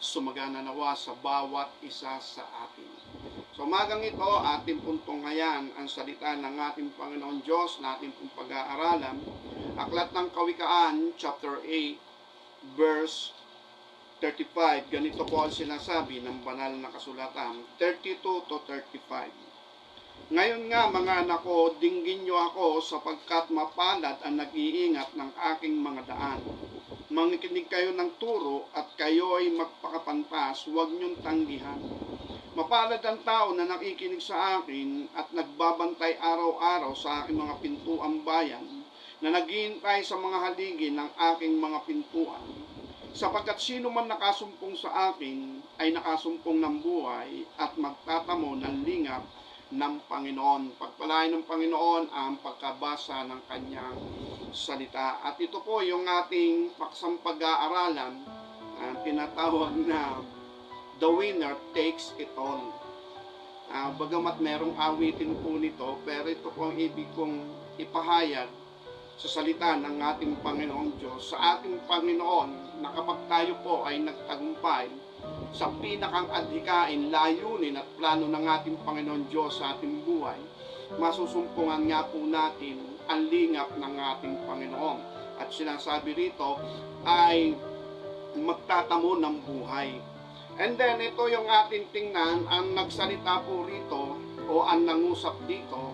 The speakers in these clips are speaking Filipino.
sumagana nawa sa bawat isa sa atin. So umagang ito, ating puntong ngayon ang salita ng ating Panginoon Diyos na ating pong pag-aaralan. Aklat ng Kawikaan, chapter 8, verse 35. Ganito po ang sinasabi ng banal na kasulatan, 32 to 35. Ngayon nga mga anak ko, dinggin niyo ako sapagkat mapalad ang nag-iingat ng aking mga daan. Mangikinig kayo ng turo at kayo ay magpakapantas, huwag niyong tanggihan. Mapalad ang tao na nakikinig sa akin at nagbabantay araw-araw sa aking mga pintuang bayan, na naghihintay sa mga haligi ng aking mga pintuan. Sapagkat sino man nakasumpong sa akin ay nakasumpong ng buhay at magtatamo ng lingap ng Panginoon. Pagpalain ng Panginoon ang pagkabasa ng kanyang salita. At ito po yung ating paksang pag-aaralan, tinatawag na The Winner Takes It All. Bagamat merong awitin po nito, pero ito po ang ibig kong ipahayag sa salita ng ating Panginoong Diyos. Sa ating Panginoon, na kapag tayo po ay nagtagumpay sa pinakang adhikain, layunin at plano ng ating Panginoon Diyos sa ating buhay, masusumpungan nga po natin ang lingap ng ating Panginoon. At sinasabi rito ay magtatamo ng buhay. And then ito yung ating tingnan, ang nagsalita po rito o ang nangusap dito,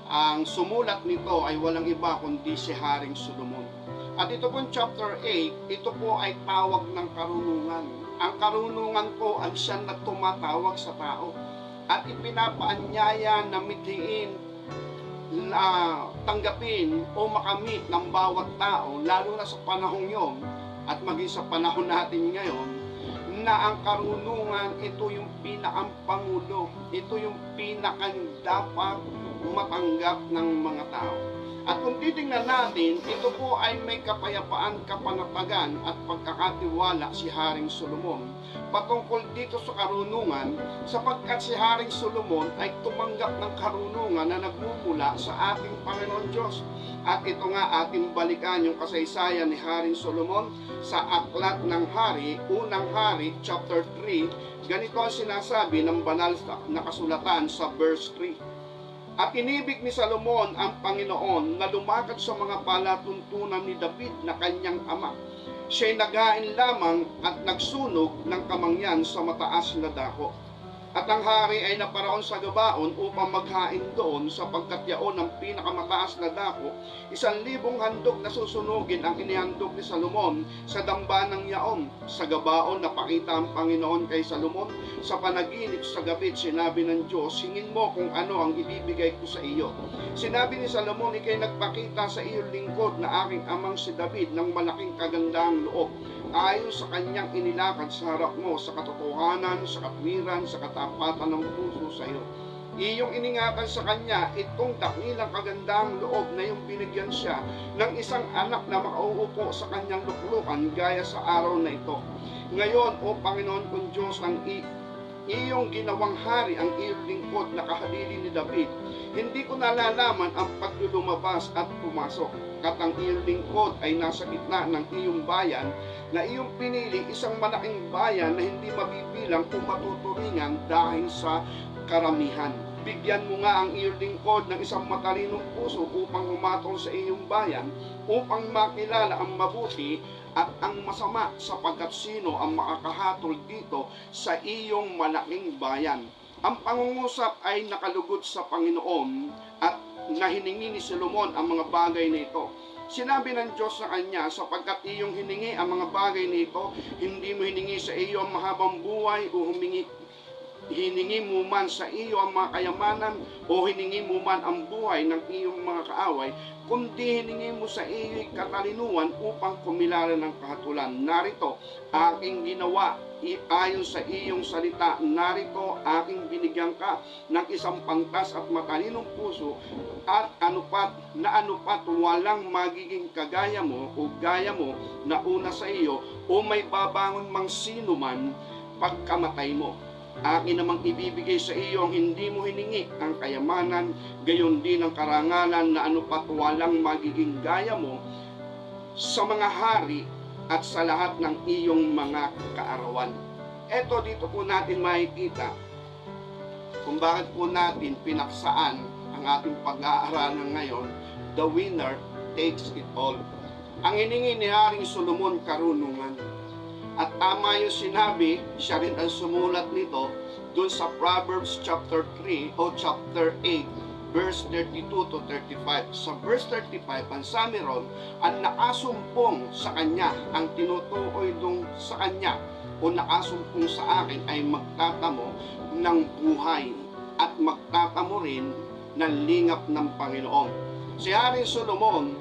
ang sumulat nito ay walang iba kundi si Haring Solomon. At ito po chapter 8, ito po ay tawag ng karunungan. Ang karunungan po ay siyang nagtumatawag sa tao at ipinapaanyaya na mithiin, tanggapin o makamit ng bawat tao, lalo na sa panahong yon at maging sa panahon natin ngayon, na ang karunungan, ito yung pinakang pangulo, ito yung pinakang dapat matanggap ng mga tao. At kung titingnan natin, ito po ay may kapayapaan, kapanatagan at pagkakatiwala si Haring Solomon patungkol dito sa karunungan, sapagkat si Haring Solomon ay tumanggap ng karunungan na nagmumula sa ating Panginoon Diyos. At ito nga ating balikan yung kasaysayan ni Haring Solomon sa Aklat ng Hari, Unang Hari, chapter 3. Ganito ang sinasabi ng banal na kasulatan sa verse 3. At inibig ni Solomon ang Panginoon na lumakad sa mga palatuntunan ni David na kanyang ama. Siya'y naghain lamang at nagsunog ng kamangyan sa mataas na dako. At ang hari ay naparaon sa Gabaon upang maghain doon, sapagkat yaon ang pinakamataas na dako. 1,000 handog na susunugin ang inihandog ni Solomon sa dambanang yaon. Sa Gabaon napakita ang Panginoon kay Solomon sa panaginip sa gabi. Sinabi ng Diyos, hingin mo kung ano ang ibibigay ko sa iyo. Sinabi ni Solomon, ikay nagpakita sa iyong lingkod na aking amang si David ng malaking kagandahang loob, ayon sa kanyang inilakad sa harap mo, sa katotohanan, sa katwiran, sa katapatan ng puso sa iyo. Iyong iningatan sa kanya itong dakilang kagandahang loob na iyong binigyan siya ng isang anak na makauupo sa kanyang luklukan gaya sa araw na ito. Ngayon, O Panginoon kong Diyos, ang iyong ginawang hari ang iyong lingkod na kahalili ni David. Hindi ko nalalaman ang paglulumabas at pumasok. Kat ang iyong lingkod ay nasa gitna ng iyong bayan na iyong pinili, isang malaking bayan na hindi mabibilang kung matuturingan dahil sa karamihan. Bigyan mo nga ang iyong lingkod ng isang matalinong puso upang humatong sa iyong bayan, upang makilala ang mabuti at ang masama, sapagkat sino ang makakahatol dito sa iyong malaking bayan. Ang pangungusap ay nakalugod sa Panginoon at nahiningi ni Solomon ang mga bagay na ito. Sinabi ng Diyos sa kanya, sapagkat iyong hiningi ang mga bagay na ito, hindi mo hiningi sa iyo ang mahabang buhay o hiningi mo man sa iyo ang mga kayamanan o hiningi mo man ang buhay ng iyong mga kaaway, kundi hiningi mo sa iyo katalinuhan upang kumilala ng kahatulan. Narito aking ginawa ayon sa iyong salita, narito aking binigyan ka ng isang pantas at matalinong puso, at anupat walang magiging kagaya mo o gaya mo na una sa iyo, o may babangon mang sino man pagkamatay mo. Akin namang ibibigay sa iyo ang hindi mo hiningi, ang kayamanan, gayon din ang karangalan na anupat walang magiging gaya mo sa mga hari at sa lahat ng iyong mga kaarawan. Eto, dito po natin makikita kung bakit po natin pinaksaan ang ating pag-aaralan ngayon, the winner takes it all. Ang hiningi ni Haring Solomon, karunungan. At tama yung sinabi, siya rin ang sumulat nito dun sa Proverbs chapter 3 o chapter 8, verse 32 to 35. Sa verse 35, ang sabi ron, ang nakasumpong sa kanya, ang tinutukoy dun sa kanya, o nakasumpong sa akin ay magtatamo ng buhay at magtatamo rin ng lingap ng Panginoon. Si Haring Solomon,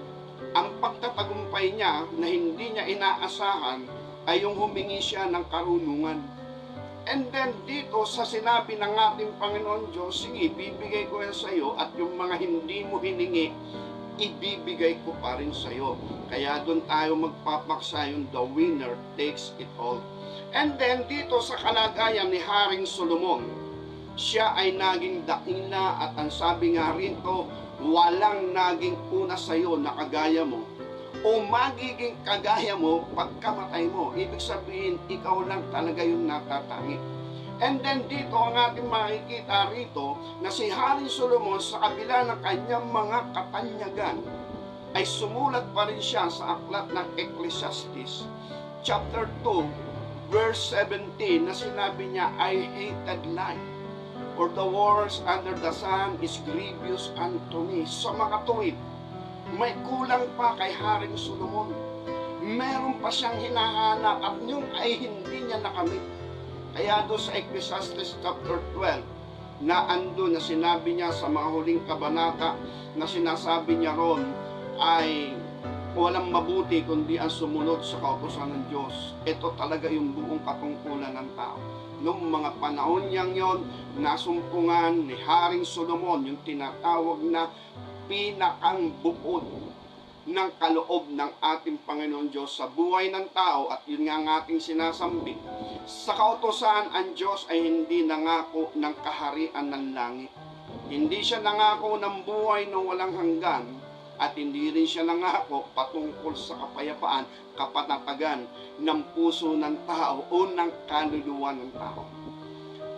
ang pagtatagumpay niya na hindi niya inaasahan ay yung humingi siya ng karunungan. And then dito sa sinabi ng ating Panginoon Diyos, sige, bibigay ko yan sa iyo, at yung mga hindi mo hiningi, ibibigay ko pa rin sa iyo. Kaya doon tayo magpapaksa yung the winner takes it all. And then dito sa kalagayan ni Haring Solomon, siya ay naging daina, at ang sabi nga rito, walang naging una sa iyo na kagaya mo o magiging kagaya mo pagkamatay mo. Ibig sabihin, ikaw lang talaga yung natatangi. And then dito ang ating makikita rito na si Haring Solomon, sa kabila ng kanyang mga katanyagan, ay sumulat pa rin siya sa aklat ng Ecclesiastes chapter 2 verse 17 na sinabi niya, I hated life, for the wars under the sun is grievous unto me. Sa mga tuwid, may kulang pa kay Haring Solomon. Meron pa siyang hinahanap at yun ay hindi niya nakamit. Kaya doon sa Ecclesiastes chapter 12 na ando na sinabi niya sa mga huling kabanata, na sinasabi niya ron ay walang mabuti kundi ang sumunod sa kautusan ng Diyos. Ito talaga yung buong katungkulan ng tao. Noong mga panahon niyang yon, nasumpungan ni Haring Solomon yung tinatawag na pinakang bukod ng kaloob ng ating Panginoon Diyos sa buhay ng tao, at yun nga ang ating sinasambit. Sa kautusan, ang Diyos ay hindi nangako ng kaharian ng langit. Hindi siya nangako ng buhay na walang hanggan, at hindi rin siya nangako patungkol sa kapayapaan, kapanatagan ng puso ng tao o ng kaluluwa ng tao.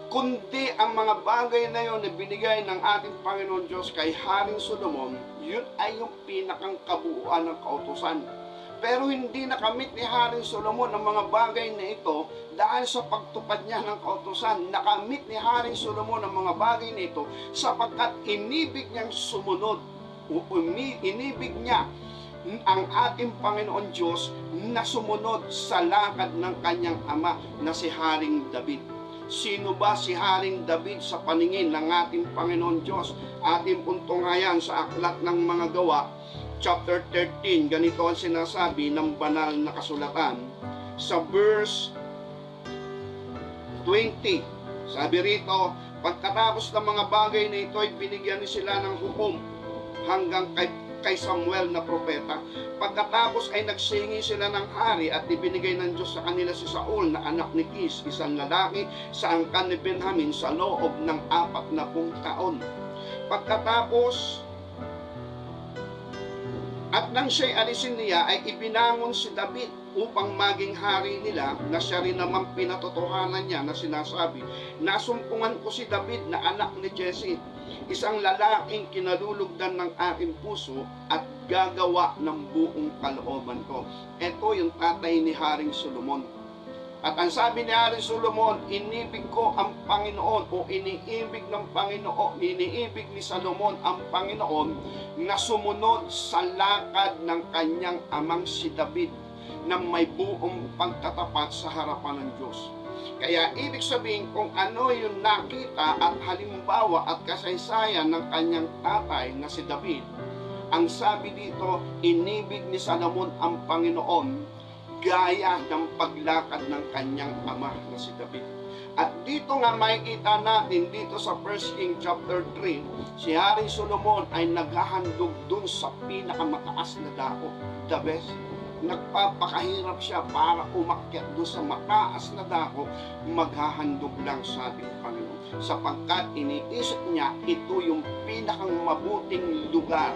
Kundi ang mga bagay na yon na binigay ng ating Panginoon Diyos kay Haring Solomon, yun ay yung pinakang kabuuan ng kautusan. Pero hindi nakamit ni Haring Solomon ang mga bagay na ito dahil sa pagtupad niya ng kautusan. Nakamit ni Haring Solomon ang mga bagay na ito sapagkat inibig niyang sumunod, inibig niya ang ating Panginoon Diyos na sumunod sa lakad ng kanyang ama na si Haring David. Sino ba si Haring David sa paningin ng ating Panginoon Diyos? Ating puntungayan sa aklat ng mga gawa, chapter 13, ganito ang sinasabi ng banal na kasulatan. Sa verse 20, sabi rito, pagkatapos ng mga bagay na ito ay binigyan ni sila ng hukom hanggang kay Samuel na propeta. Pagkatapos ay nagsingi sila ng hari at ibinigay ng Diyos sa kanila si Saul na anak ni Kis, isang lalaki sa angkan ni Benjamin sa loob ng 40 taon. Pagkatapos at nang siya'y alisin niya, ay ibinangon si David upang maging hari nila, na siya rin naman pinatotohanan niya na sinasabi, nasumpungan ko si David na anak ni Jesse, isang lalaking kinalulugdan ng aking puso at gagawa ng buong kalooban ko. Ito yung tatay ni Haring Solomon. At ang sabi ni Haring Solomon, inibig ko ang Panginoon, o iniibig ng Panginoon, iniibig ni Solomon ang Panginoon na sumunod sa lakad ng kanyang amang si David na may buong pagtatapat sa harapan ng Diyos. Kaya ibig sabihin, kung ano yung nakita at halimbawa at kasaysayan ng kanyang tatay na si David, ang sabi dito, inibig ni Solomon ang Panginoon gaya ng paglakad ng kanyang ama na si David. At dito nga makikita natin dito sa 1 King chapter 3, si Haring Solomon ay naghahandog dun sa pinakamataas na dako, the best. Nagpapakahirap siya para umakyat doon sa mataas na dako, maghahandog lang sa ating Panginoon. Sapagkat iniisip niya, ito yung pinakang mabuting lugar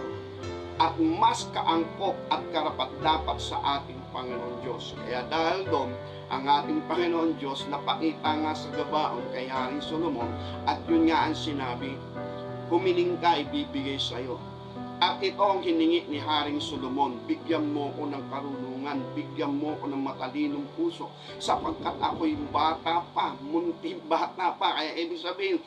at mas kaangkop at karapat-dapat sa ating Panginoon Diyos. Kaya dahil doon, ang ating Panginoon Diyos napakita nga sa Gabaon kay Haring Solomon, at yun nga ang sinabi, humiling ka, ibibigay sa'yo. At ito ang hiningi ni Haring Solomon, bigyan mo ko ng karunungan, bigyan mo ko ng matalinong puso, sapagkat ako'y bata pa, munting bata pa. Kaya ibig sabihin,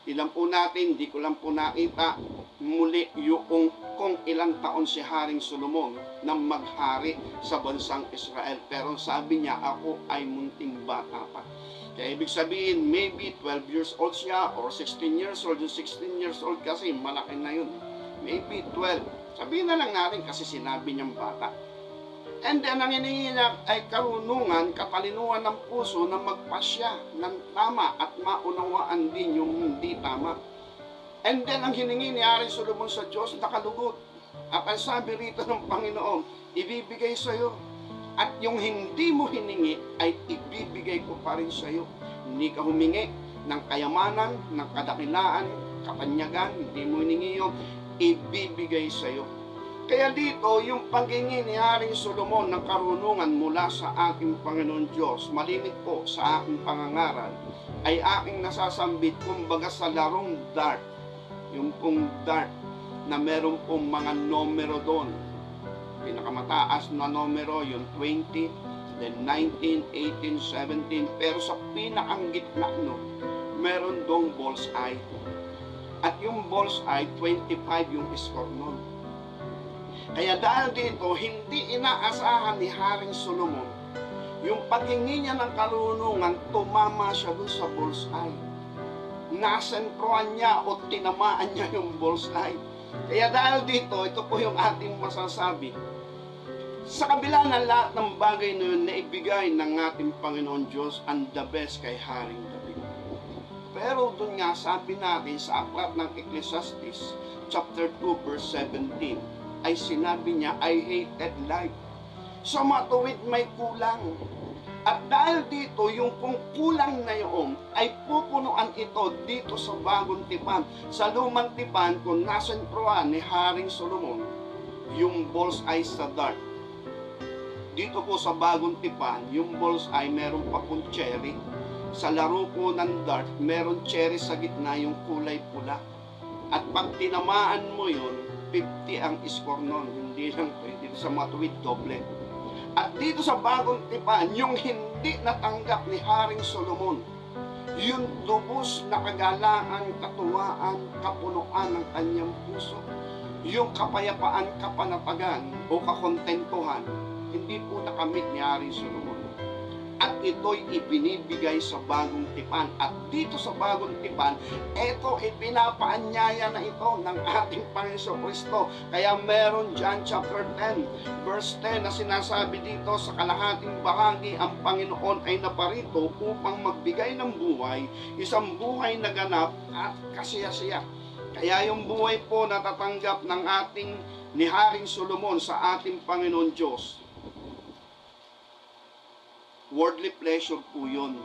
ilan po natin, di ko lang po nakita muli yung kung ilang taon si Haring Solomon nang maghari sa bansang Israel. Pero sabi niya, ako ay munting bata pa. Kaya ibig sabihin, maybe 12 years old siya or 16 years old. Yung 16 years old kasi malaki na yun. Maybe 12. Sabihin na lang natin kasi sinabi niyang bata. And then, ang hinihingi niya ay karunungan, katalinuhan ng puso na magpasya ng tama at maunawaan din yung hindi tama. And then, ang hiningi ni Haring Solomon sa Diyos, nakalugod. At ang sabi rito ng Panginoon, ibibigay sa iyo. At yung hindi mo hiningi ay ibibigay ko pa rin sa iyo. Hindi ka humingi ng kayamanan, ng kadakilaan, kapanyagan, hindi mo hiningi yun, ibibigay sa iyo. Kaya dito, yung paghingi ni Haring Solomon ng karunungan mula sa aking Panginoon Diyos, malimit po sa aking pangangaral, ay aking nasasambit kumbaga sa larong dart. Yung pong dart na meron pong mga numero doon. Pinakamataas na numero, yung 20, then 19, 18, 17. Pero sa pinakang gitna no, meron doong bullseye. At yung bullseye, 25 yung score nun. Kaya dahil dito, hindi inaasahan ni Haring Solomon, yung paghingi niya ng karunungan, tumama siya doon sa bullseye. Nasentrohan niya o tinamaan niya yung bullseye. Kaya dahil dito, ito po yung ating masasabi. Sa kabila ng lahat ng bagay na yun na ibigay ng ating Panginoon Diyos, ang the best kay Haring David. Pero doon nga sabi natin sa aklat ng Ecclesiastes chapter 2 verse 17 ay sinabi niya, I hated life. Sa matuwid may kulang. At dahil dito, yung kung kulang na yun ay pupunuan ito dito sa bagong tipan. Sa lumang tipan, kung nasentrohan ni Haring Solomon, yung bullseye sa dart. Dito po sa bagong tipan, yung bullseye meron pa pong cherry. Sa laro po ng dart, meron cherry sa gitna, yung kulay pula. At pag tinamaan mo yun, 50 ang score nun. Hindi lang pwede sa matuwid, doble. At dito sa bagong tipan, yung hindi natanggap ni Haring Solomon, yung lubos na kagalangan, katuwaan, kapunuan ng kanyang puso, yung kapayapaan, kapanatagan o kakontentuhan, hindi po nakamit ni Haring Solomon. At ito'y ibinibigay sa bagong tipan. At dito sa bagong tipan, ito ipinapaanyaya na ito ng ating Panginoon Kristo. Kaya meron John chapter 10, verse 10 na sinasabi dito, sa kalahating bahagi ang Panginoon ay naparito upang magbigay ng buhay, isang buhay na ganap at kasiyasiya. Kaya yung buhay po natatanggap ng ating ni Haring Solomon sa ating Panginoon Diyos, worldly pleasure po yun.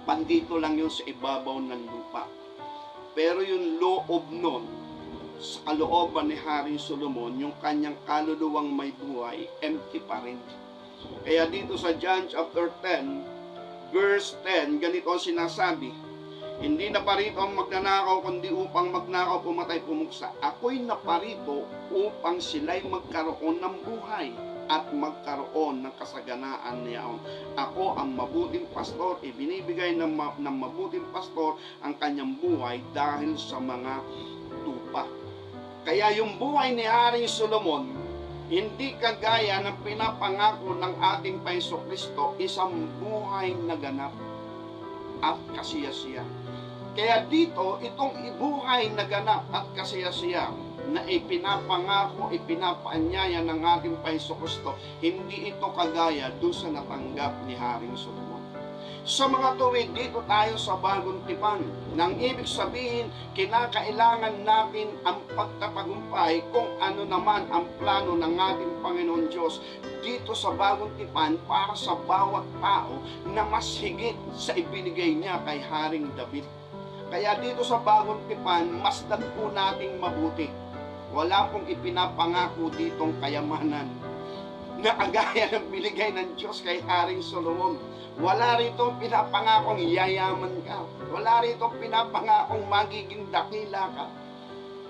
Pandito lang yun sa ibabaw ng lupa. Pero yung loob nun, sa kalooban ni Haring Solomon, yung kanyang kaluluwang may buhay, empty pa rin. Kaya dito sa John chapter 10, verse 10, ganito ang sinasabi, hindi naparito ang magnanakaw, kundi upang magnakaw, pumatay, pumuksa. Ako'y naparito upang sila'y magkaroon ng buhay at magkaroon ng kasaganaan niyaon. Ako ang mabuting pastor, ibinibigay ng mabuting pastor ang kanyang buhay dahil sa mga tupa. Kaya yung buhay ni Haring Solomon, hindi kagaya ng pinapangako ng ating Panginoon Kristo, isang buhay na ganap at kasiyasiya. Kaya dito, itong buhay na ganap at kasiyasiya na ipinapangako, ipinapaanyaya ng ating Panginoon Kristo, hindi ito kagaya doon sa natanggap ni Haring Solomon. Sa mga tuwid, dito tayo sa bagong tipan. Nang ibig sabihin, kinakailangan natin ang pagtatagumpay kung ano naman ang plano ng ating Panginoon Diyos dito sa bagong tipan para sa bawat tao na mas higit sa ibinigay niya kay Haring David. Kaya dito sa bagong tipan, masdan po nating mabuti. Wala pong ipinapangako ditong kayamanan. na kagaya ng binigay ng Diyos kay Haring Solomon. Wala rito pinapangakong yayaman ka. Wala rito pinapangakong magiging dakila ka.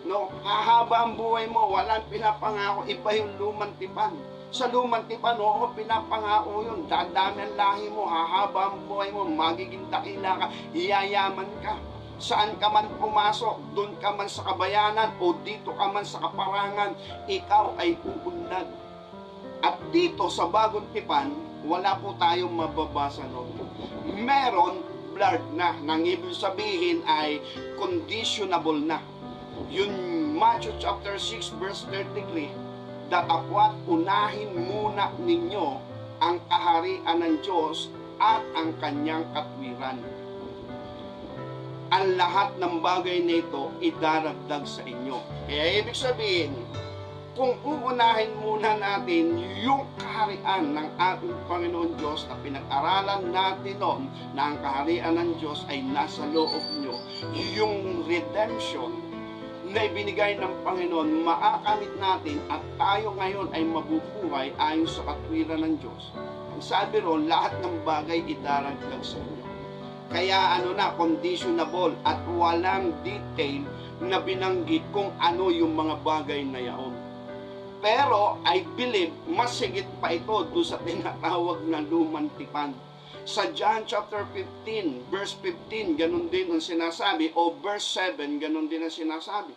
No, hahaba ang buhay mo, walang pinapangako, iba yung lumang tipan. Sa lumang tipan, oo, pinapangako yun. Dadami ang lahi mo, hahaba ang buhay mo, magiging dakila ka, yayaman ka. Saan ka man pumasok, doon ka man sa kabayanan o dito ka man sa kaparangan, ikaw ay uunlad. At dito sa bagong tipan, wala po tayong mababasa noon. Meron blurred na, nang ibig sabihin ay conditionable na. Yun Matthew chapter 6 verse 33, datapwat unahin muna ninyo ang kaharian ng Diyos at ang kanyang katwiran. Ang lahat ng bagay na ito idaragdag sa inyo. Kaya ibig sabihin, kung uunahin muna natin yung kaharian ng ating Panginoon Diyos na pinag-aralan natin noon na ang kaharian ng Diyos ay nasa loob nyo, yung redemption na ibinigay ng Panginoon, maakamit natin at tayo ngayon ay mabubuhay ayon sa katwiran ng Diyos. Ang sabi ron, lahat ng bagay idaragdag sa inyo. Kaya conditionable at walang detail na binanggit kung ano yung mga bagay na yaon. Pero I believe mas higit pa ito doon sa tinatawag na lumang tipan. Sa John chapter 15, verse 15, ganun din ang sinasabi, o verse 7, ganun din ang sinasabi.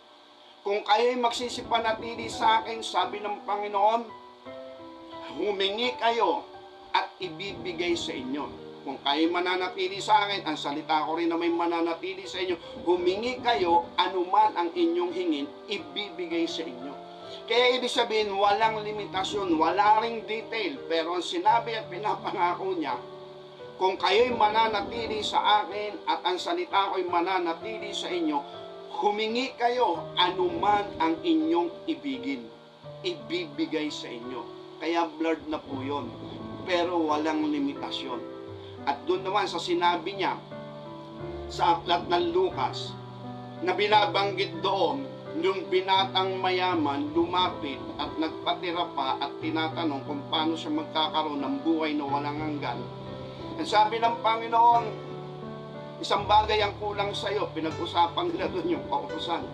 Kung kayo'y magsisipanatili sa akin, sabi ng Panginoon, humingi kayo at ibibigay sa inyo. Kung kayo'y mananatili sa akin, ang salita ko rin na may mananatili sa inyo, humingi kayo, anuman ang inyong hingin, ibibigay sa inyo. Kaya ibig sabihin, walang limitasyon, wala ring detail, pero ang sinabi at pinapangako niya, kung kayo'y mananatili sa akin at ang salita ko'y mananatili sa inyo, humingi kayo anuman ang inyong ibibigay sa inyo. Kaya blurred na po yun, pero walang limitasyon. At doon naman sa sinabi niya sa aklat ng Lucas, na binabanggit doon, yung binatang mayaman lumapit at nagpatira pa at tinatanong kung paano siya magkakaroon ng buhay na walang hanggan. Ang sabi ng Panginoon, isang bagay ang kulang sa iyo, pinag-usapan nila doon yung kautusan.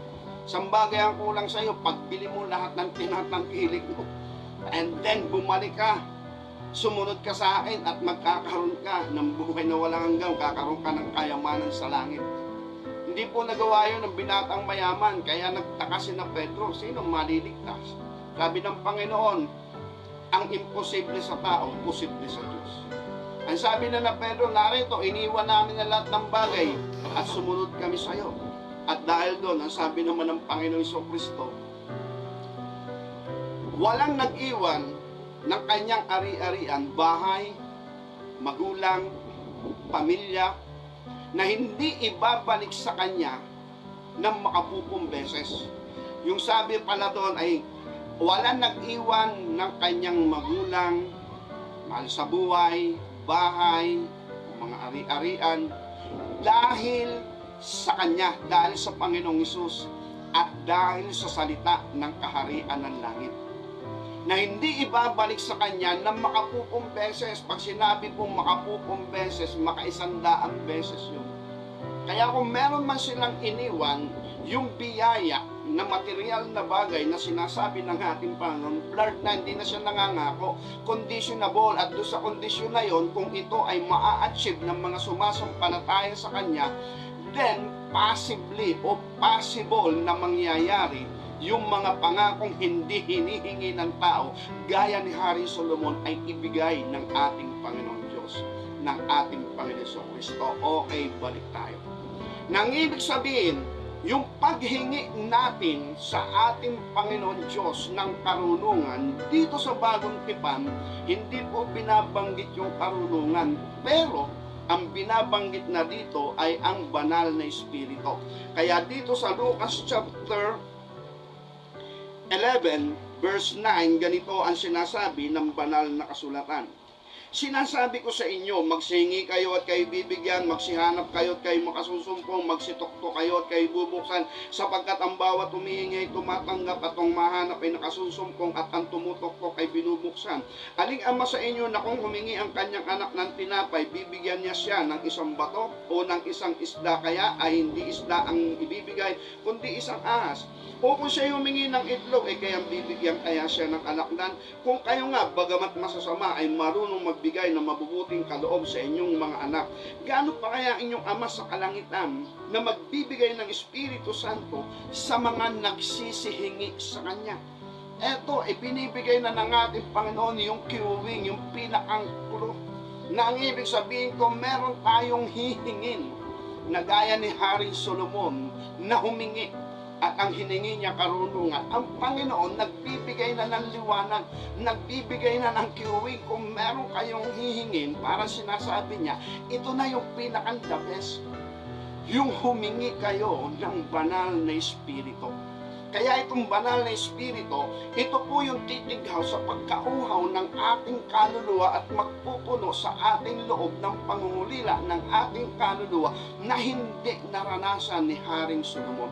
Isang bagay ang kulang sa iyo, pagbili mo lahat ng tinatangkilik mo. And then bumalik ka, sumunod ka sa akin at magkakaroon ka ng buhay na walang hanggan, kakaroon ka ng kayamanan sa langit. Hindi po nagawa yun ng binatang mayaman, kaya nagtaka si na Pedro, sino maliligtas? Sabi ng Panginoon, ang imposible sa tao, posible sa Diyos. Ang sabi na Pedro, narito, iniwan namin na lahat ng bagay at sumunod kami sa iyo. At dahil doon, ang sabi naman ng Panginoon Jesucristo, walang nag-iwan ng kanyang ari-arian, bahay, magulang, pamilya, na hindi ibabalik sa kanya ng makapupong beses. Yung sabi pala doon ay walang nag-iwan ng kanyang magulang, mahal sa buhay, bahay, mga ari-arian, dahil sa Kanya, dahil sa Panginoong Hesus, at dahil sa salita ng kaharian ng langit. Na hindi ibabalik sa Kanya ng makapupong beses. Pag sinabi pong makapupong beses, makaisandaang beses yun. Kaya kung meron man silang iniwan, yung biyaya na material na bagay na sinasabi ng ating Panginoon, blurred na, hindi na siya nangangako, conditionable, at doon sa kondisyon na yon, kung ito ay maa-achieve ng mga sumasampalataya sa Kanya, then possibly o possible na mangyayari yung mga pangakong hindi hinihingi ng tao, gaya ni Haring Solomon, ay ibigay ng ating Panginoon Diyos, ng ating Panginoon Jesucristo. Okay, balik tayo. Nang ibig sabihin, yung paghingi natin sa ating Panginoon Diyos ng karunungan, dito sa bagong tipan, hindi po binabanggit yung karunungan, pero ang binabanggit na dito ay ang banal na Espiritu. Kaya dito sa Lucas chapter 11, verse 9, ganito ang sinasabi ng banal na kasulatan. Sinasabi ko sa inyo, magsihingi kayo at kayo bibigyan, magsihanap kayo at kayo makasusumpong, magsitokto kayo at kayo bubuksan, sapagkat ang bawat humihingi ay tumatanggap at ang mahanap ay nakasusumpong at ang tumutoktok ay binubuksan. Aling ama sa inyo na kung humingi ang kanyang anak ng tinapay, bibigyan niya siya ng isang bato o ng isang isda, kaya ay hindi isda ang ibibigay, kundi isang ahas. O kung siya humingi ng itlog, ay kayang bibigyan kaya siya ng alakdan. Kung kayo nga, bagamat masasama, ay marunong magbigay ng mabubuting kaloob sa inyong mga anak, gaano pa kaya inyong Ama sa kalangitan na magbibigay ng Espiritu Santo sa mga nagsisihingi sa Kanya? Eto, binibigay na ng ating Panginoon yung kiwing, yung pinakangkulo, na ang ibig sabihin ko, meron tayong hihingin na gaya ni Haring Solomon na humingi at ang hiningi niya karunungan. Ang Panginoon nagbibigay na ng liwanag, nagbibigay na ng kiwing. Kung meron kayong hihingin, para sinasabi niya, ito na yung pinaka-the best, yung humingi kayo ng banal na Espiritu. Kaya itong banal na Espiritu, ito po yung titighaw sa pagkauhaw ng ating kaluluwa at magpupuno sa ating loob ng pangungulila ng ating kaluluwa na hindi naranasan ni Haring Solomon.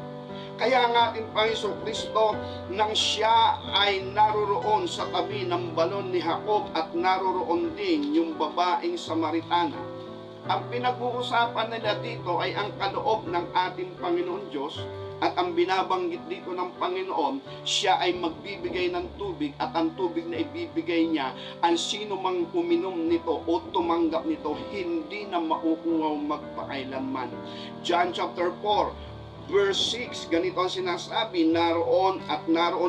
Kaya nga ating Panginoon Kristo, nang siya ay naroroon sa tabi ng balon ni Jacob at naroroon din yung babaeng Samaritana, ang pinag-uusapan nila dito ay ang kaloob ng ating Panginoon Diyos. At ang binabanggit dito ng Panginoon, siya ay magbibigay ng tubig at ang tubig na ibibigay niya, ang sino mang uminom nito o tumanggap nito, hindi na mauuwaw magpakailanman. John chapter 4, verse 6, ganito ang sinasabi, naroon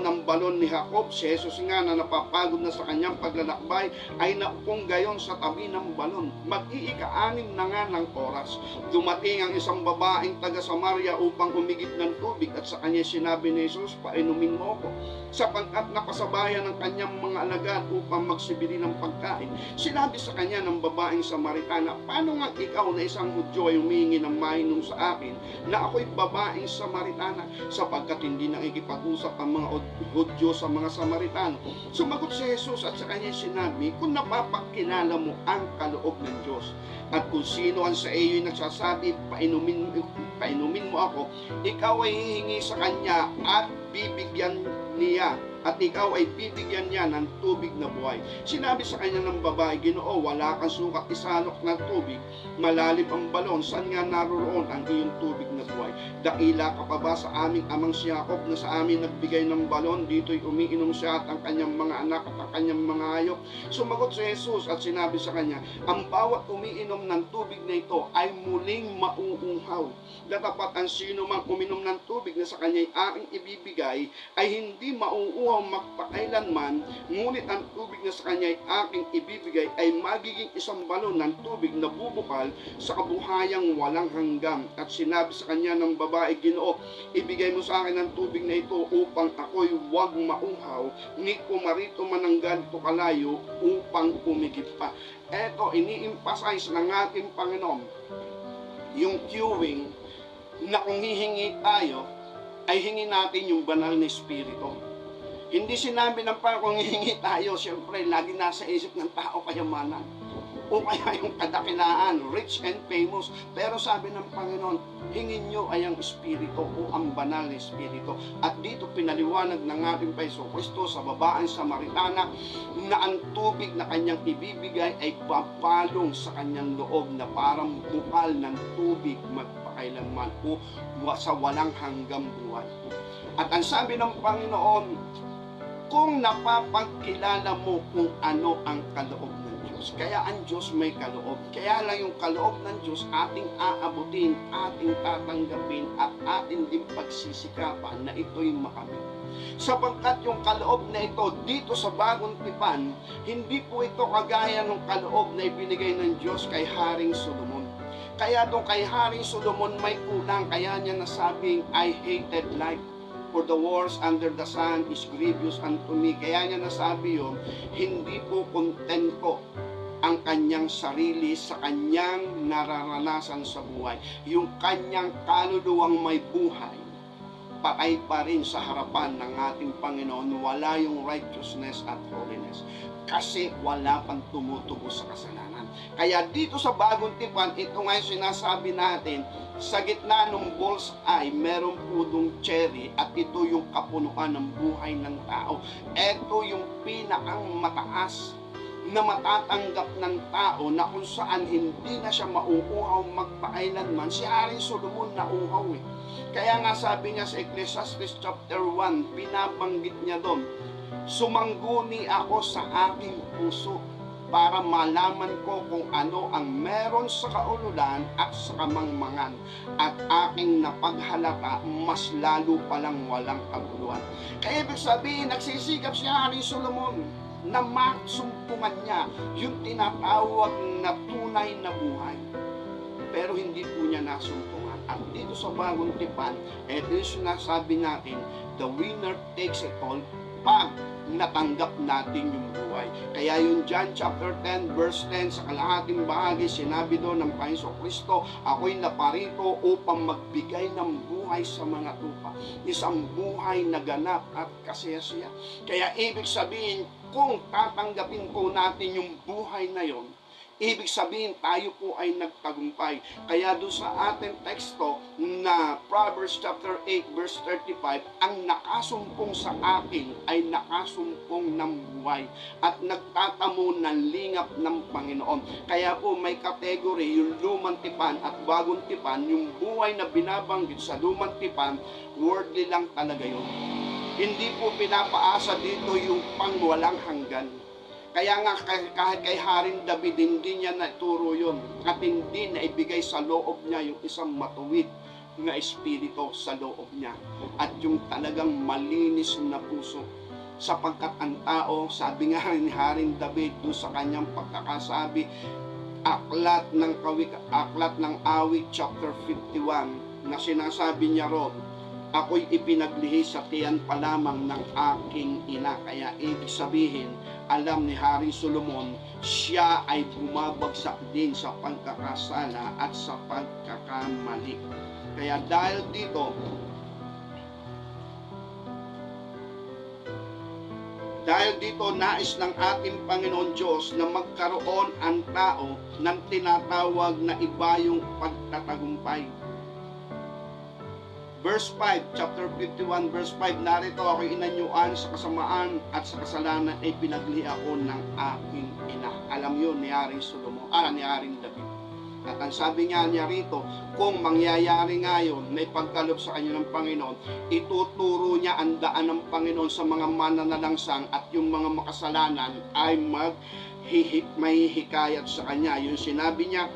ang balon ni Jacob. Si Jesus nga na napapagod na sa kanyang paglalakbay ay naupong gayon sa tabi ng balon. Mag-iika-anim na nga ng oras, dumating ang isang babaeng taga Samaria upang umigit ng tubig at sa kanya sinabi ni Jesus, painumin mo ako, sapagkat napasabayan ng kanyang mga alagad upang magsibili ng pagkain. Sinabi sa kanya ng babaeng Samaritana, paano nga ikaw na isang Hudyo ay humingi ng mainom sa akin na ako'y babaeng Samaritana, sapagkat hindi nakikipag-usap ang mga Hudyo sa mga Samaritano? Sumagot si Jesus at sa kanya sinabi, kung napapakilala mo ang kaloob ng Diyos at kung sino ang sa iyo'y nagsasabi, painumin mo ako, ikaw ay hihingi sa kanya at bibigyan niya, at ikaw ay bibigyan niya ng tubig na buhay. Sinabi sa kanya ng babae, Ginoo, wala kang sukat isalok na tubig, malalim ang balon, saan nga naroroon ang iyong tubig na buhay? Dakila ka pa ba sa aming amang si Jacob na sa amin nagbigay ng balon? Dito'y umiinom siya at ang kanyang mga anak at ang kanyang mga hayop. Sumagot si Jesus at sinabi sa kanya, ang bawat umiinom ng tubig na ito ay muling mauuhaw. Datapat ang sino mang uminom ng tubig na sa kanya'y aking ibibigay ay hindi mauuhaw magpakailanman, ngunit ang tubig na sa kanya'y aking ibibigay ay magiging isang balon ng tubig na bubukal sa kabuhayang walang hanggan. At sinabi sa kanya ng babae, Ginoo, ibigay mo sa akin ang tubig na ito upang ako'y huwag mauhaw, ni kumarito man ang ganito kalayo upang kumigip pa. Eto, ini-emphasize ng ating Panginoon yung queuing na kung hihingi tayo, ay hingi natin yung banal na Espiritu. Hindi sinabi ng Panginoon kung hihingi tayo, siyempre, lagi nasa isip ng tao kayamanan o kaya yung kadakilaan, rich and famous. Pero sabi ng Panginoon, hingin nyo ay ang Espiritu o ang banal na Espiritu. At dito pinaliwanag ng ating Panginoon Kristo sa babaeng Samaritana na ang tubig na kanyang ibibigay ay papalong sa kanyang loob na parang bukal ng tubig magpakailanman o sa walang hanggang buhay. At ang sabi ng Panginoon, kung napapagkilala mo kung ano ang kaloob ng Diyos. Kaya ang Diyos may kaloob. Kaya lang yung kaloob ng Diyos ating aabutin, ating tatanggapin at ating din pagsisikapan na ito'y makamit. Sapagkat yung kaloob na ito dito sa bagong tipan, hindi po ito kagaya ng kaloob na ibinigay ng Diyos kay Haring Solomon. Kaya doon kay Haring Solomon may kulang, kaya niya nasabing, I hated life, for the wars under the sun is grievous unto me. Kaya niya nasabi yun, hindi po kontento ang kanyang sarili sa kanyang nararanasan sa buhay. Yung kanyang kaluluwang may buhay patay pa rin sa harapan ng ating Panginoon, wala yung righteousness at holiness. Kasi wala pang tumutubo sa kasalanan. Kaya dito sa bagong tipan, ito nga yung sinasabi natin, sa gitna ng bull's eye, meron pudong cherry at ito yung kapunuan ng buhay ng tao. Ito yung pinakang mataas na matatanggap ng tao na kung saan hindi na siya mauuhaw magpakailanman. Si Haring Solomon nauuhaw eh. Kaya nga sabi niya sa Ecclesiastes chapter 1, binabanggit niya doon, sumangguni ako sa aking puso para malaman ko kung ano ang meron sa kaululan at sa kamangmangan, at aking napaghalata mas lalo palang walang kaguluhan. Kaya ibig sabihin, nagsisikap si Haring Solomon na masumpungan niya yung tinatawag na tunay na buhay, pero hindi po niya nasumpungan. At dito sa bagong tipan, ito yung sinasabi natin, the winner takes it all pag natanggap natin yung buhay. Kaya yung John chapter 10 verse 10, sa kalahating bahagi, sinabi doon ng Panginoon Kristo, ako'y naparito upang magbigay ng buhay sa mga tupa. Isang buhay na ganap at kasiyasiya. Kaya ibig sabihin, kung tatanggapin po natin yung buhay na yon, ibig sabihin tayo po ay nagtagumpay. Kaya doon sa ating teksto na Proverbs chapter 8 verse 35, ang nakasumpong sa akin ay nakasumpong ng buhay at nagtatamo ng lingap ng Panginoon. Kaya po may category yung lumang tipan at bagong tipan. Yung buhay na binabanggit sa lumang tipan, worldly lang talaga yun. Hindi po pinapaasa dito yung pangwalang hanggan. Kaya nga kahit kay Haring David, hindi niya naturo yun at hindi na ibigay sa loob niya yung isang matuwid na espiritu sa loob niya at yung talagang malinis na puso, sapagkat ang tao, sabi nga ni Haring David doon sa kanyang pagkakasabi, aklat ng awit chapter 51, na sinasabi niya ron, ako'y ipinaglihi sa tiyan pa lamang ng aking ina. Kaya ibig sabihin, alam ni Haring Solomon, siya ay bumabagsak din sa pagkakasala at sa pagkakamali. Kaya dahil dito nais ng ating Panginoon Diyos na magkaroon ang tao ng tinatawag na iba yung pagtatagumpay. Verse 5, chapter 51, verse 5, narito ako'y inanyuan sa kasamaan at sa kasalanan ay pinaglihi ako ng aking ina. Alam yun ni Haring Solomon, ni Haring David. At ang sabi nga niya rito, kung mangyayari ngayon na ipagkaloob sa kanya ng Panginoon, ituturo niya ang daan ng Panginoon sa mga mananalangsang at yung mga makasalanan ay mahihikayat sa kanya. Yung sinabi niya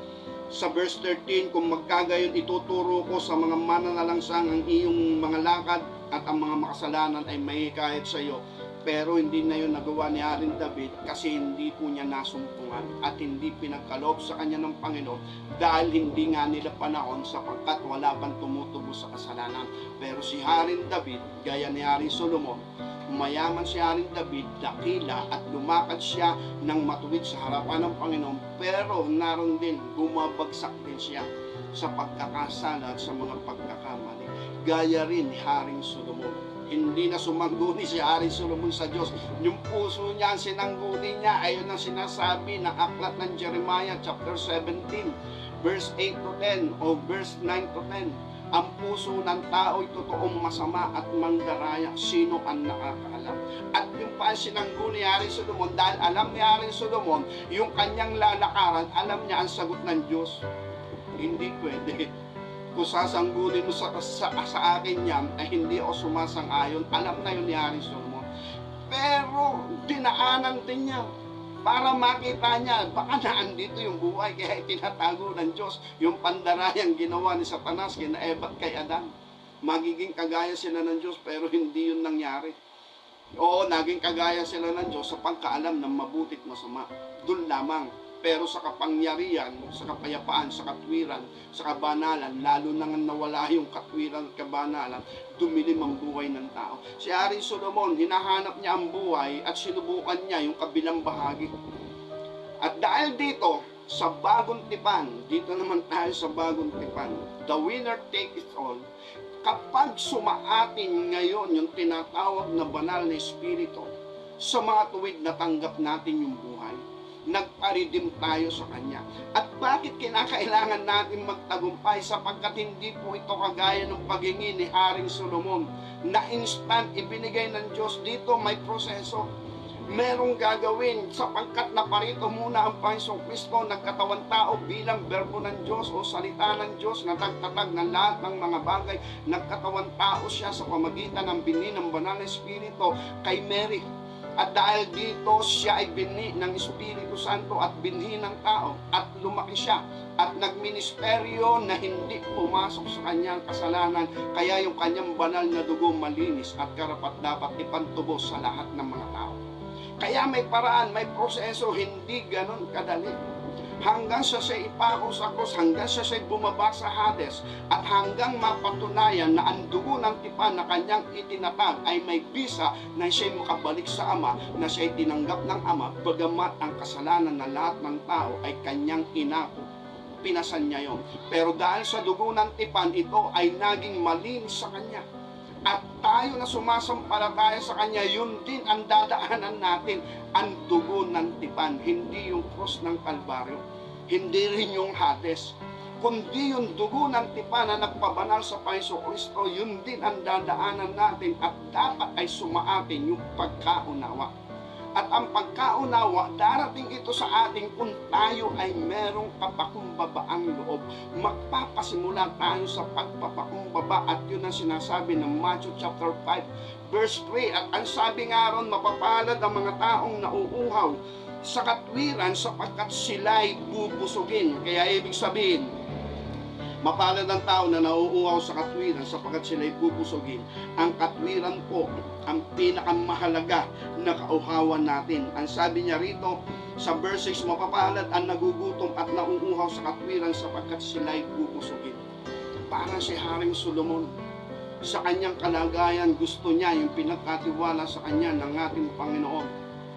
sa verse 13, kung magkagayon ituturo ko sa mga mananalangsang ang iyong mga lakad at ang mga makasalanan ay mahihikayat sa iyo. Pero hindi na yun nagawa ni Haring David kasi hindi po niya nasumpungan at hindi pinagkaloob sa kanya ng Panginoon dahil hindi nga nila panahon, sapagkat wala pang tumutubo sa kasalanan. Pero si Haring David, gaya ni Haring Solomon, mayaman si Haring David, dakila at lumakad siya ng matuwid sa harapan ng Panginoon, pero naroon din, bumabagsak din siya sa pagkakasala at sa mga pagkakamali. Gaya rin ni Haring Solomon. Hindi na sumangguni si Haring Solomon sa Diyos. Yung puso niya, ang sinangguni niya, ayon ang sinasabi ng aklat ng Jeremiah chapter 17, verse 8 to 10 o verse 9 to 10. Ang puso ng tao'y totoong masama at mandaraya. Sino ang nakakaalam? At yung pa sinangguni ni Haring Solomon, dahil alam ni Haring Solomon, yung kanyang lalakaran, alam niya ang sagot ng Diyos. Hindi pwede. Kung sasanggulin mo sa akin yan, ay hindi ako sumasang-ayon. Alam na yun ni Haring Solomon. Pero dinaanan din niya para makita niya, baka naandito yung buhay, kaya itinatago ng Diyos yung pandarayang ginawa ni Satanas kina Eva at kay Adan. Magiging kagaya sila ng Diyos, pero hindi yun nangyari. Oo, naging kagaya sila ng Diyos sa pagkaalam ng mabuti at masama. Doon lamang. Pero sa kapangyarihan, sa kapayapaan, sa katwiran, sa kabanalan, lalo nang nawala yung katwiran at kabanalan, dumilim ang buhay ng tao. Si Haring Solomon, hinahanap niya ang buhay at sinubukan niya yung kabilang bahagi. At dahil dito, sa bagong tipan, dito naman tayo sa bagong tipan, the winner take it all. Kapag sumaatin ngayon yung tinatawag na banal na espiritu, sa mga tuwid natanggap natin yung buhay, nagparidim tayo sa Kanya. At bakit kinakailangan natin magtagumpay? Sapagkat hindi po ito kagaya ng paghingi ni Haring Solomon na instant ibinigay ng Diyos. Dito may proseso, merong gagawin, sapagkat naparito muna ang Panginoong Kristo, nagkatawan tao bilang berbo ng Diyos o salita ng Diyos na nagtatag ng lahat ng mga bagay. Nagkatawan tao siya sa pamagitan ng binhi ng banal na Espiritu kay Mary. At dahil dito siya ay binhi ng Espiritu Santo at binhi ng tao, at lumaki siya at nagministeryo na hindi pumasok sa kanyang kasalanan, kaya yung kanyang banal na dugo malinis at karapat dapat ipantubos sa lahat ng mga tao. Kaya may paraan, may proseso, hindi ganon kadali. Hanggang siya ipako sa krus, hanggang siya bumaba sa Hades, at hanggang mapatunayan na ang dugo ng tipan na kanyang itinatag ay may bisa na siya makabalik sa Ama, na siya tinanggap ng Ama, bagamat ang kasalanan na lahat ng tao ay kanyang inako. Pinasan niya yon. Pero dahil sa dugo ng tipan, ito ay naging malinis sa kanya. At tayo na sumasampalataya sa Kanya, yun din ang dadaanan natin, ang dugo ng tipan. Hindi yung krus ng Kalbaryo, hindi rin yung Hades, kundi yung dugo ng tipan na nagpabanal sa Panginoong Kristo. Yun din ang dadaanan natin, at dapat ay sumaatin yung pagkaunawa. At ang pagkaunawa, darating ito sa atin kung tayo ay merong kapakumbabaang loob. Magpapasimula tayo sa pagpapakumbaba, at yun ang sinasabi ng Matthew chapter 5 verse 3. At ang sabi nga ron, mapapalad ang mga taong nauuhaw sa katwiran sapagkat sila'y bubusugin. Kaya ibig sabihin, mapalad ang tao na nauuhaw sa katwiran sapagkat sila'y bubusugin. Ang katwiran po ang pinakamahalaga na kauhawan natin. Ang sabi niya rito sa verse 6, mapapalad ang nagugutom at nauuhaw sa katwiran sapagkat sila'y bubusugin. Parang si Haring Solomon, sa kanyang kalagayan, gusto niya yung pinagkatiwala sa kanya ng ating Panginoon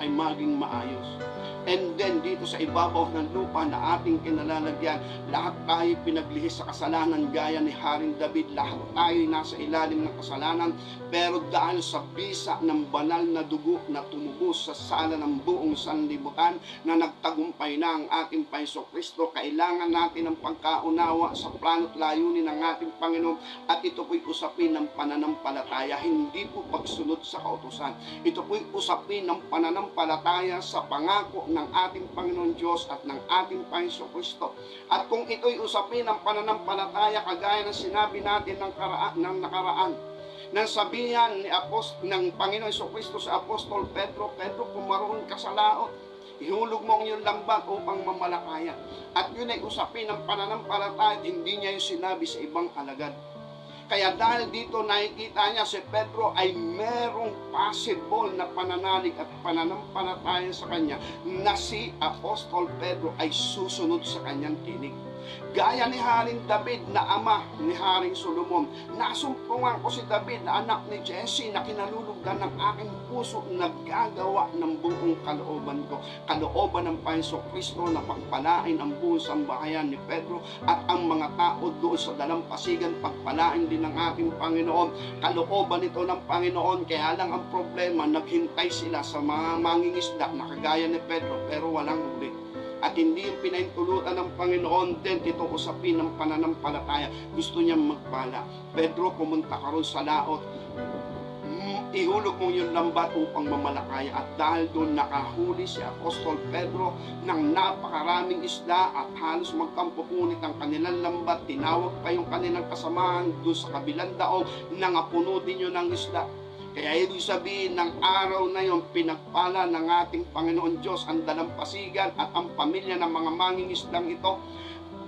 ay maging maayos. And then dito sa ibabaw ng lupa na ating kinalalagyan, lahat tayo pinaglihis sa kasalanan gaya ni Haring David. Lahat tayo nasa ilalim ng kasalanan, pero dahil sa bisa ng banal na dugo na tumubos sa sala ng buong sanlibutan, na nagtagumpay na ang ating Panginoong Kristo, kailangan natin ng pagkaunawa sa plano at layunin ng ating Panginoon. At ito po'y usapin ng pananampalataya, hindi po pagsunod sa kautusan. Ito po'y usapin ng pananampalataya sa pangako ng ating Panginoon Diyos at ng ating Panginoon Kristo. At kung ito'y usapin ng pananampalataya, kagaya ng sinabi natin ng nakaraan, nang sabihan ng Panginoon Kristo sa Apostol Pedro, Pedro, pumaroon ka sa laot, ihulog mo ang iyong lambat upang mamalakaya. At yun ay usapin ng pananampalataya, hindi niya yung sinabi sa ibang alagad. Kaya dahil dito nakikita niya si Pedro ay merong possible na pananalig at pananampalataya sa kanya, na si Apostol Pedro ay susunod sa kanyang tinig. Gaya ni Haring David na ama ni Haring Solomon, nasumpungan ko si David na anak ni Jesse, na kinalulugdan ng aking puso, naggagawa ng buong kalooban ko. Kalooban ng Panginoong Kristo na pagpalain ang buong sambahayan ni Pedro at ang mga tao doon sa dalampasigan, pagpalain din ng ating Panginoon. Kalooban ito ng Panginoon, kaya lang ang problema, naghintay sila sa mga mangingisda na kagaya ni Pedro, pero walang huli. At hindi yung pinaintulutan ng Panginoon din itong usapin ng pananampalataya. Gusto niyang magpala. Pedro, pumunta ka ron sa laot, ihulog mo yung lambat upang mamalakaya. At dahil doon nakahuli si Apostol Pedro ng napakaraming isda at halos magkampupunit ang kanilang lambat, tinawag pa yung kanilang kasamahan doon sa kabilang daong, nangapuno din yun ng isda. Kaya ibig sabihin ng araw na yon, pinagpala ng ating Panginoon Diyos ang dalampasigan at ang pamilya ng mga mangingisdang ito,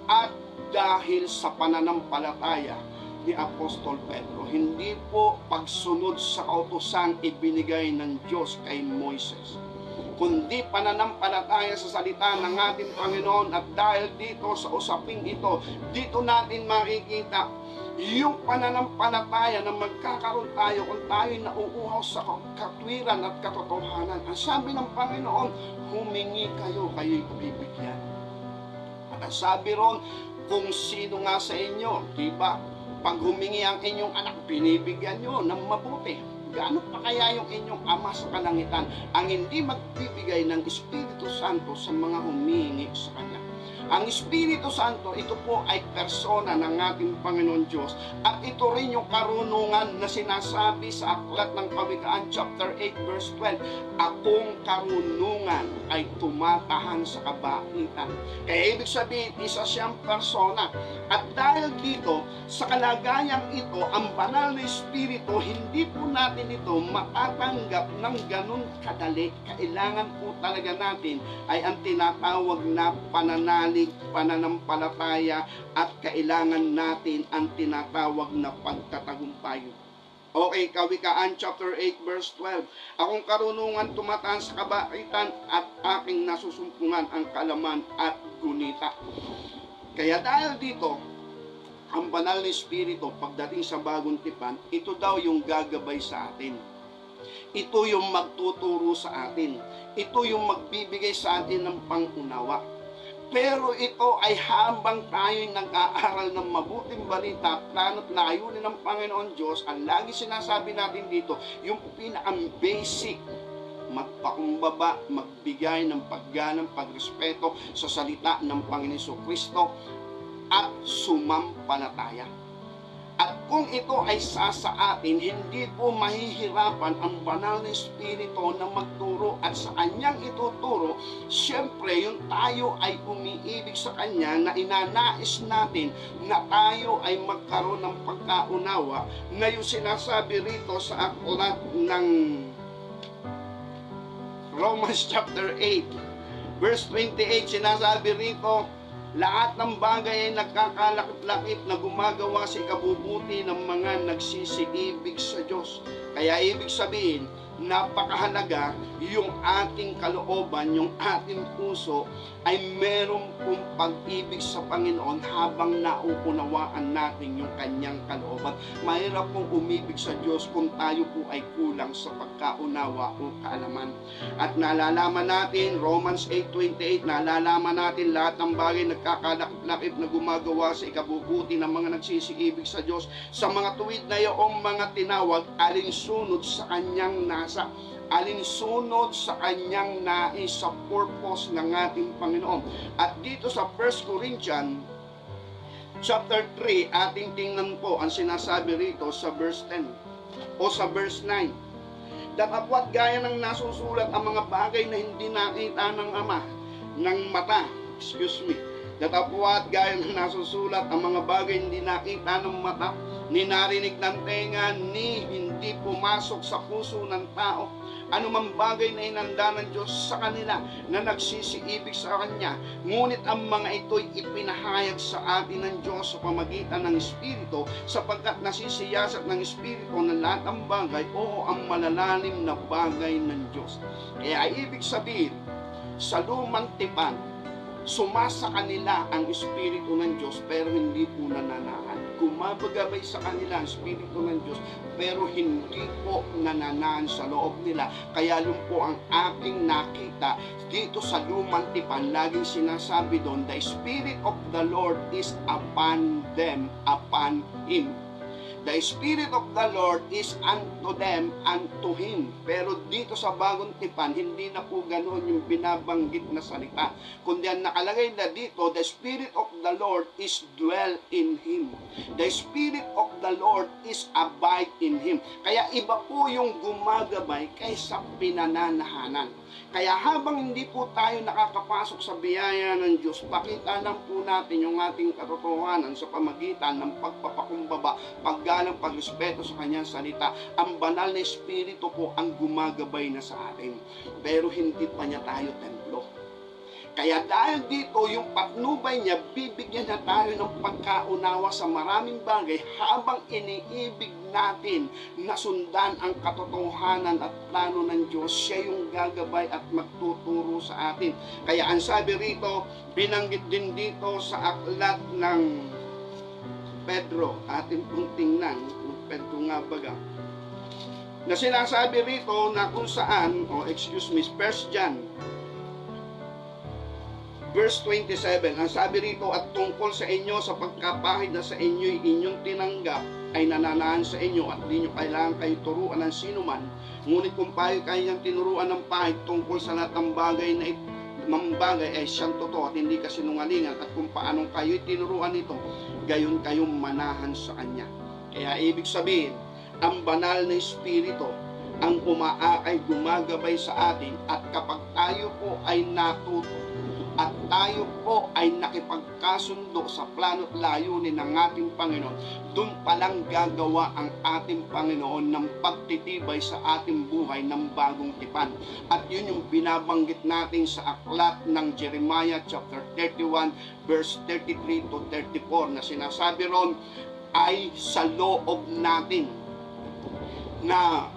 at dahil sa pananampalataya ni Apostol Pedro, hindi po pagsunod sa kautusan ibinigay ng Diyos kay Moises, kundi pananampalataya sa salita ng ating Panginoon. At dahil dito sa usaping ito, dito natin makikita yung pananampalataya na magkakaroon tayo kung tayo nauuhaw sa katwiran at katotohanan. Ang sabi ng Panginoon, humingi kayo, kayo'y bibigyan. At sabi ron, kung sino nga sa inyo, di ba, pag humingi ang inyong anak, binibigyan nyo ng mabuti. Gaano pa kaya yung inyong Ama sa kalangitan ang hindi magbibigay ng Espiritu Santo sa mga humingi sa Kanya? Ang Espiritu Santo, ito po ay persona ng ating Panginoon Diyos. At ito rin yung karunungan na sinasabi sa Aklat ng Kawikaan chapter 8 verse 12. Akong karunungan ay tumatahan sa kabaitan. Kaya ibig sabihin, isa siyang persona. At dahil dito, sa kalagayang ito, ang banal na Espiritu, hindi po natin ito matatanggap ng ganun kadali. Kailangan po talaga natin ay ang tinatawag na pananalig, pananampalataya, at kailangan natin ang tinatawag na pagtatagumpay. Okay, Kawikaan chapter 8 verse 12. Akong karunungan tumatahan sa kabaitan at aking nasusumpungan ang kalaman at gunita. Kaya dahil dito, ang banal na Espiritu pagdating sa bagong tipan, ito daw yung gagabay sa atin. Ito yung magtuturo sa atin. Ito yung magbibigay sa atin ng pangunawa. Pero ito ay habang tayo'y nag-aaral ng mabuting balita, plano at layunin ng Panginoon Diyos, ang lagi sinasabi natin dito, yung pinaka-basic, magpakumbaba, magbigay ng pagganang, pagrespeto sa salita ng Panginoon Kristo, at sumampalataya. At kung ito ay sa atin, hindi po mahihirapan ang banal na Espiritu na magturo, at sa Kanyang ituturo, siyempre yung tayo ay umiibig sa Kanya, na inanais natin na tayo ay magkaroon ng pagkaunawa, na yung sinasabi rito sa aklat ng Romans chapter 8 verse 28, sinasabi rito, lahat ng bagay ay nagkakalakip-lakip na gumagawa sa ikabubuti ng mga nagsisiibig sa Diyos. Kaya ibig sabihin, napakahalaga yung ating kalooban, yung ating puso ay meron pong pag-ibig sa Panginoon habang nauunawaan natin yung Kanyang kalooban. Mahirap pong umibig sa Diyos kung tayo po ay kulang sa pagkaunawa o kaalaman. At nalalaman natin, Romans 8:28, nalalaman natin lahat ng bagay nagkakalakip-lakip na gumagawa sa ikabubuti ng mga nagsisiibig sa Diyos, sa mga tuwid na iyong mga tinawag, alinsunod sa Kanyang nasa, alinsunod sa Kanyang nais, sa purpose ng ating Panginoon. At dito sa 1 Corinthians chapter 3, ating tingnan po ang sinasabi rito sa verse 10 o sa verse 9. Datapwat gaya ng nasusulat ang mga bagay na hindi nakita ng Ama, ng mata, datapwat gaya ng nasusulat ang mga bagay hindi nakita ng mata, ni narinig ng tenga, ni hindi pumasok sa puso ng tao, anumang bagay na inanda ng Diyos sa kanila na nagsisiibig sa Kanya. Ngunit ang mga ito'y ipinahayag sa atin ng Diyos sa pamagitan ng Espiritu, sapagkat nasisiyasat ng Espiritu na lahat ng bagay, o ang malalalim na bagay ng Diyos. Kaya ibig sabihin, sa lumang tipan, sumasa kanila ang Espiritu ng Diyos pero hindi po nananahan. Gumabagabay sa kanila ang Espiritu ng Diyos pero hindi po nananahan sa loob nila. Kaya yun po ang aking nakita dito sa lumang tipan. Laging sinasabi doon, the Spirit of the Lord is upon them, upon Him. The Spirit of the Lord is unto them, unto Him. Pero dito sa bagong tipan, hindi na po ganoon yung binabanggit na salita. Kundi ang nakalagay na dito, the Spirit of the Lord is dwell in Him. The Spirit of the Lord is abide in Him. Kaya iba po yung gumagabay kaysa pinananahanan. Kaya habang hindi po tayo nakakapasok sa biyaya ng Diyos, pakita lang po natin yung ating katotohanan sa pamagitan ng pagpapakumbaba, paggalang, pagrespeto sa Kanyang salita. Ang banal na Espiritu po ang gumagabay na sa atin. Pero hindi pa niya tayo templo. Kaya dahil dito, yung patnubay niya, bibigyan na tayo ng pagkaunawa sa maraming bagay habang iniibig natin na sundan ang katotohanan at plano ng Diyos. Siya yung gagabay at magtuturo sa atin. Kaya ang sabi rito, binanggit din dito sa aklat ng Pedro, ating pong tingnan, Pedro nga baga, na sinasabi rito na kung saan, 1 John Verse 27, ang sabi rito, at tungkol sa inyo sa pagkapahid na sa inyo'y inyong tinanggap ay nananaan sa inyo at di nyo kailangan kayo turuan ng sino man. Ngunit kung payo kayong tinuruan ng pahid tungkol sa lahat ng bagay ay siyang totoo at hindi kasinungalingan, at kung paanong kayo'y tinuruan nito, gayon kayong manahan sa Kanya. Kaya ibig sabihin, ang banal na Espiritu ang umaakay, gumagabay sa atin, at kapag tayo po ay natuto at tayo po ay nakipagkasundo sa plano't layunin ng ating Panginoon, doon palang gagawa ang ating Panginoon ng pagtitibay sa ating buhay ng bagong tipan. At yun yung binabanggit natin sa aklat ng Jeremiah chapter 31 verse 33 to 34 na sinasabi ron ay sa loob natin na,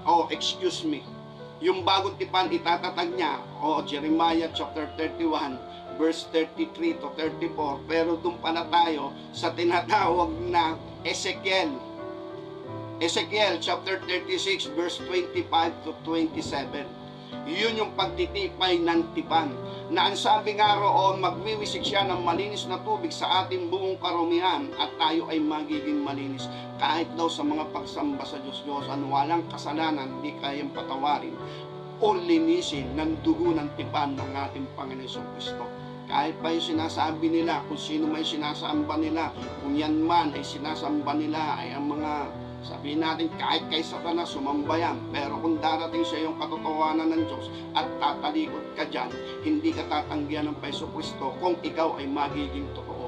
yung bagong tipan itatatag niya, Jeremiah chapter 31 verse 33 to 34, pero doon pala tayo sa tinatawag na Ezekiel chapter 36 verse 25 to 27. Yun yung pagtitipay ng tipan, na ang sabi nga roon, magwiwisik siya ng malinis na tubig sa ating buong karumihan at tayo ay magiging malinis. Kahit daw sa mga pagsamba sa Diyos-Diyosan, walang kasalanan, di kayang patawarin o linisin ng dugo ng tipan ng ating Panginoon Kristo. Kahit pa yung sinasabi nila, kung sino may sinasamba nila, kung yan man ay sinasamba nila, ay ang mga, sabihin natin, kahit kay Satanas, sumamba yan. Pero kung darating sa iyong katotohanan ng Diyos at tatalikod ka dyan, hindi ka tatanggihan ng Paiso Kristo kung ikaw ay magiging totoo.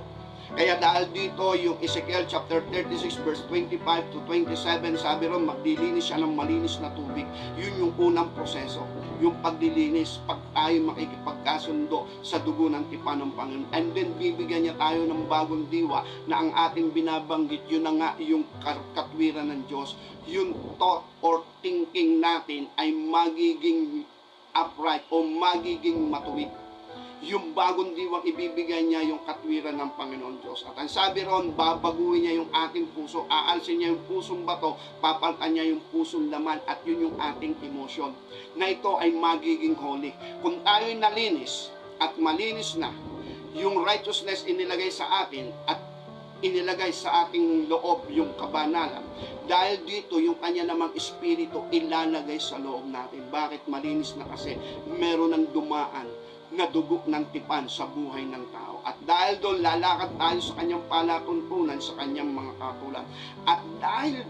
Kaya dahil dito, yung Ezekiel chapter 36 verse 25 to 27, sabi ron, maglilinis siya ng malinis na tubig. Yun yung unang proseso, yung paglilinis, pag tayo makikipagkasundo sa dugo ng tipan ng Panginoon. And then, bibigyan niya tayo ng bagong diwa na ang ating binabanggit, yun na nga yung katwiran ng Diyos. Yung thought or thinking natin ay magiging upright o magiging matuwid. Yung bagong diwang ibibigay niya yung katwiran ng Panginoon Diyos. At ang sabi ron, babaguhin niya yung ating puso, aalsin niya yung pusong bato, papalitan niya yung pusong laman, at yun yung ating emosyon, na ito ay magiging holy. Kung tayo'y nalinis at malinis na, yung righteousness inilagay sa atin at inilagay sa ating loob yung kabanalan. Dahil dito, yung kanya namang espiritu ilalagay sa loob natin. Bakit? Malinis na kasi meron ng dumaan na dugo ng tipan sa buhay ng tao. At dahil doon, lalakad tayo sa kanyang palatuntunan, sa kanyang mga katulad. At dahil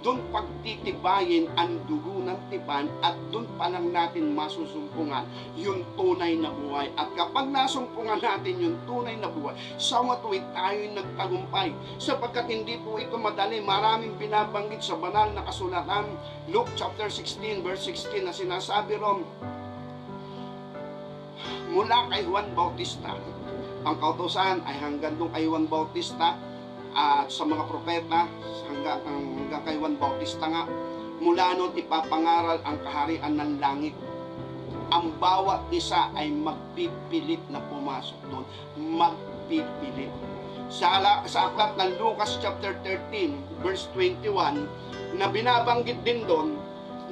doon pagtitibayin ang dugo ng tipan, at doon pa lang natin masusumpungan yung tunay na buhay. At kapag nasumpungan natin yung tunay na buhay, sa matuwid tayo'y nagtagumpay. Sapagkat hindi po ito madali. Maraming binabanggit sa banal na kasulatan. Luke chapter 16 verse 16 na sinasabi ron, mula kay Juan Bautista, ang kautusan ay hanggang doon kay Juan Bautista, at sa mga propeta hanggang kay Juan Bautista nga. Mula noon ipapangaral ang kaharian ng langit. Ang bawat isa ay magpipilit na pumasok doon. Magpipilit. Sa aklat ng Lucas chapter 13 verse 21, na binabanggit din doon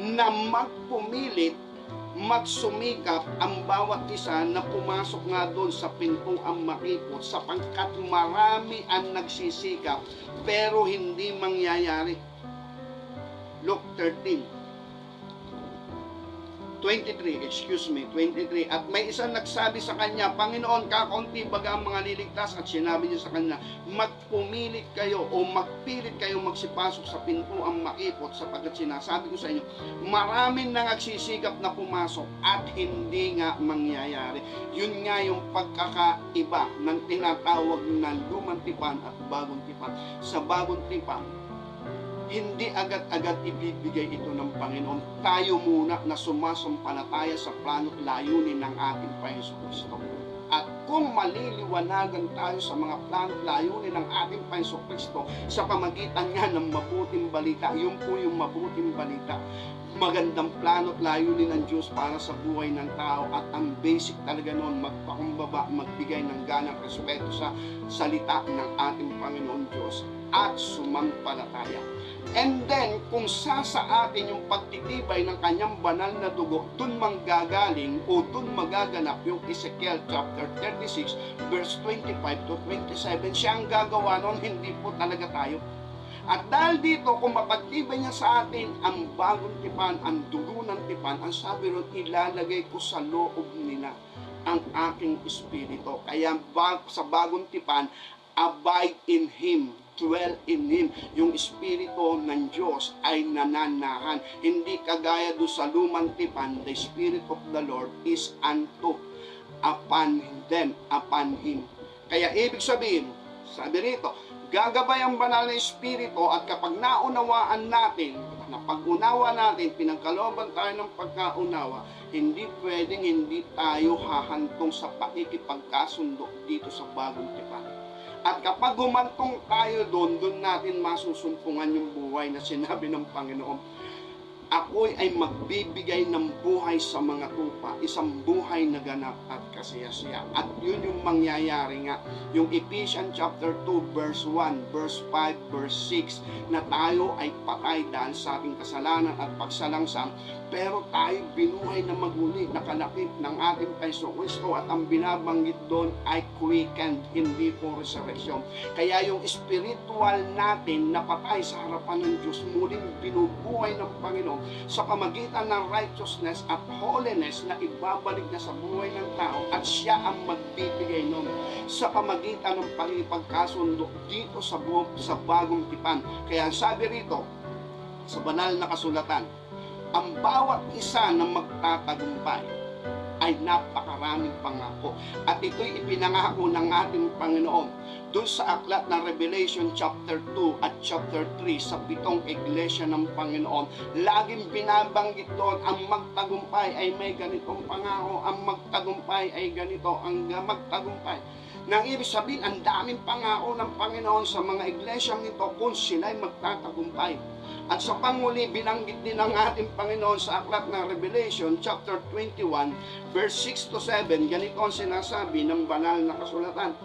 na magpumilit, magsumikap ang bawat isa na pumasok nga doon sa pintuang makipot, sapagkat marami ang nagsisikap pero hindi mangyayari. Luke 23. At may isang nagsabi sa kanya, Panginoon, kakaunti baga ang mga liligtas? At sinabi niya sa kanya, magpumilit kayo o magpilit kayo magsipasok sa pintuang makipot, sapagkat sinasabi ko sa inyo, maraming nangagsisikap na pumasok at hindi nga mangyayari. Yun nga yung pagkakaiba ng tinatawag na lumang tipan at bagong tipan. Sa bagong tipan, hindi agad-agad ibibigay ito ng Panginoon. Tayo muna na sumasampalataya sa plano't layunin ng ating Panginoon Kristo. At kung maliliwanagan tayo sa mga plano't layunin ng ating Panginoon Kristo sa pamagitan nga ng mabuting balita, yun po yung mabuting balita, magandang plano't layunin ng Diyos para sa buhay ng tao, at ang basic talaga noon, magpakumbaba, magbigay ng ganang respeto sa salita ng ating Panginoon Diyos at sumampalataya. And then, kung sa atin yung pagtitibay ng kanyang banal na dugo, dun manggagaling o dun magaganap yung Ezekiel chapter 36, verse 25 to 27. Siya ang gagawa nun, hindi po talaga tayo. At dahil dito, kung mapagtibay niya sa atin ang bagong tipan, ang dugo ng tipan, ang sabi ron, ilalagay ko sa loob nila ang aking espiritu. Kaya sa bagong tipan, abide in Him, dwell in Him. Yung espiritu ng Diyos ay nananahan. Hindi kagaya doon sa lumang tipan, the Spirit of the Lord is upon them, upon Him. Kaya ibig sabihin, sabi rito, gagabay ang banal na espiritu at kapag naunawaan natin, napag-unawa natin, pinagkalooban tayo ng pagkaunawa, hindi pwedeng hindi tayo hahantong sa pakikipagkasundo dito sa bagong tipan. At kapag humantong tayo doon natin masusumpungan yung buhay na sinabi ng Panginoon. Ako'y ay magbibigay ng buhay sa mga tupa, isang buhay na ganap at kasiyasiya. At yun yung mangyayari nga, yung Ephesians chapter 2, verse 1, verse 5, verse 6, na tayo ay patay dahil sa ating kasalanan at pagsalangsang, pero tayo binuhay na magmuli, nakalakip ng ating Paiso Kristo, at ang binabanggit doon ay quickened, hindi po resurrection. Kaya yung spiritual natin na patay sa harapan ng Diyos, muling binubuhay ng Panginoon sa pamagitan ng righteousness at holiness na ibabalik na sa buhay ng tao, at siya ang magbibigay nun sa pamagitan ng pagkasundo dito sa bagong tipan. Kaya sabi rito sa banal na kasulatan, ang bawat isa na magtatagumpay ay napakaraming pangako. At ito'y ipinangako ng ating Panginoon doon sa aklat ng Revelation chapter 2 at chapter 3 sa 7 iglesia ng Panginoon. Laging binabanggit doon, ang magtagumpay ay may ganitong pangako, ang magtagumpay ay ganito, ang magtagumpay. Nang ibig sabihin, ang daming pangako ng Panginoon sa mga iglesyang ito kung sila'y magtatagumpay. At sa panguli, binanggit din ng ating Panginoon sa aklat ng Revelation chapter 21 verse 6 to 7. Ganito ang sinasabi ng banal na kasulatan.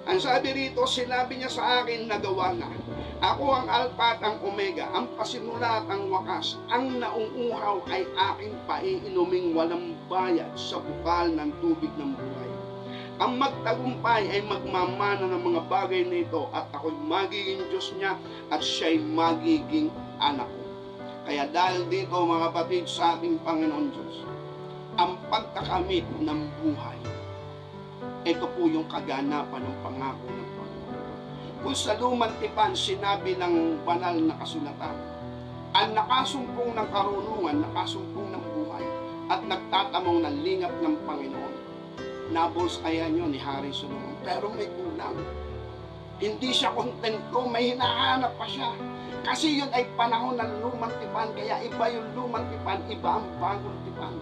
Ang sabi rito, sinabi niya sa akin, nagawa na. Ako ang Alpha at ang Omega, ang pasimula at ang wakas. Ang nauuhaw ay aking paiinuming walang bayad sa bukal ng tubig ng buhay. Ang magtagumpay ay magmamana ng mga bagay na ito, at ako'y magiging Diyos niya at siya'y magiging anak ko. Kaya dahil dito mga kapatid sa ating Panginoon Diyos, ang pagkakamit ng buhay, ito po yung kaganapan ng pangako ng Panginoon. Kung sa lumang tipan sinabi ng banal na kasulatan, ang nakasumpong ng karunungan, nakasumpong ng buhay, at nagtatamong ng lingap ng Panginoon. Nabols kaya nyo ni Hari Solomon, pero may kulang. Hindi siya kontento, may hinahanap pa siya. Kasi yun ay panahon ng lumang tipan, kaya iba yung lumang tipan, iba ang bagong tipan.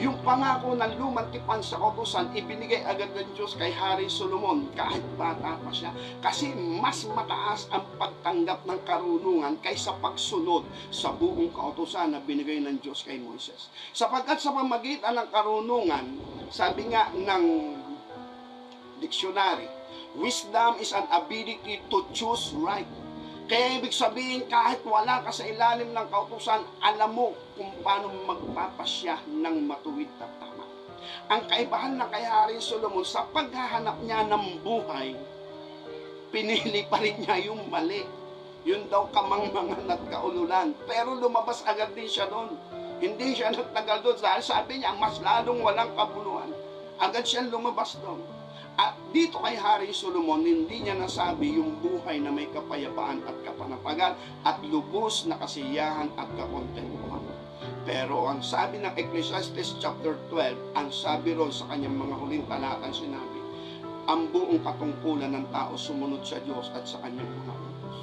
Yung pangako ng lumang tipan sa kautusan, ibinigay agad ng Diyos kay Hari Solomon kahit bata pa siya. Kasi mas mataas ang pagtanggap ng karunungan kaysa pagsunod sa buong kautusan na binigay ng Diyos kay Moises. Sapagkat sa pamagitan ng karunungan, sabi nga ng dictionary, wisdom is an ability to choose right. Kaya ibig sabihin, kahit wala ka sa ilalim ng kautusan, alam mo kung paano magpapasya ng matuwid at tama. Ang kaibahan ng kay Hari Solomon, sa paghahanap niya ng buhay, pinili pa rin niya yung mali. Yun daw kamangmangan at kaululan. Pero lumabas agad din siya doon. Hindi siya nagtagal doon dahil sabi niya, mas lalong walang kabuluhan. Agad siyang lumabas doon. At dito kay Hari Solomon, hindi niya nasabi yung buhay na may kapayapaan at kapanatagan at lubos na kasiyahan at kakontentuhan. Pero ang sabi ng Ecclesiastes chapter 12, ang sabi ron sa kanyang mga huling talatang sinabi, ang buong katungkulan ng tao sumunod sa Diyos at sa kanyang mga utos.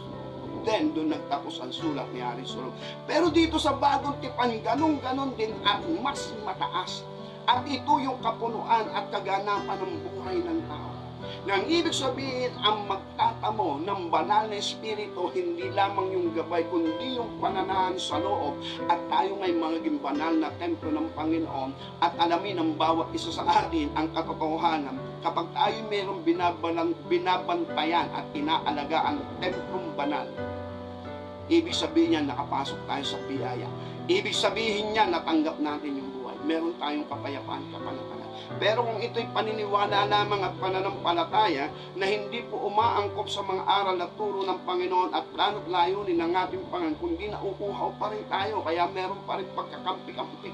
Then, doon nagtapos ang sulat ni Hari Solomon. Pero dito sa bagong tipan, ganun-ganon din at mas mataas. At ito yung kapunuan at kaganapan ng buhay ng tao. Nang ibig sabihin, ang magtatamo ng banal na espiritu, hindi lamang yung gabay, kundi yung pananahan sa loob. At tayo ngay maging banal na templo ng Panginoon at alamin ng bawat isa sa atin ang katotohanan. Kapag tayo mayroong binabantayan at inaalagaan templong banal, ibig sabihin niya nakapasok tayo sa biyaya. Ibig sabihin niya natanggap natin yung buhay. Meron tayong kapayapaan, kapanatagan. Pero kung ito'y paniniwala lamang at pananampalataya na hindi po umaangkop sa mga aral at turo ng Panginoon at plano at layunin ng ating Panginoon, kundi nauuhaw pa rin tayo, kaya meron pa rin pagkakampi-kampi,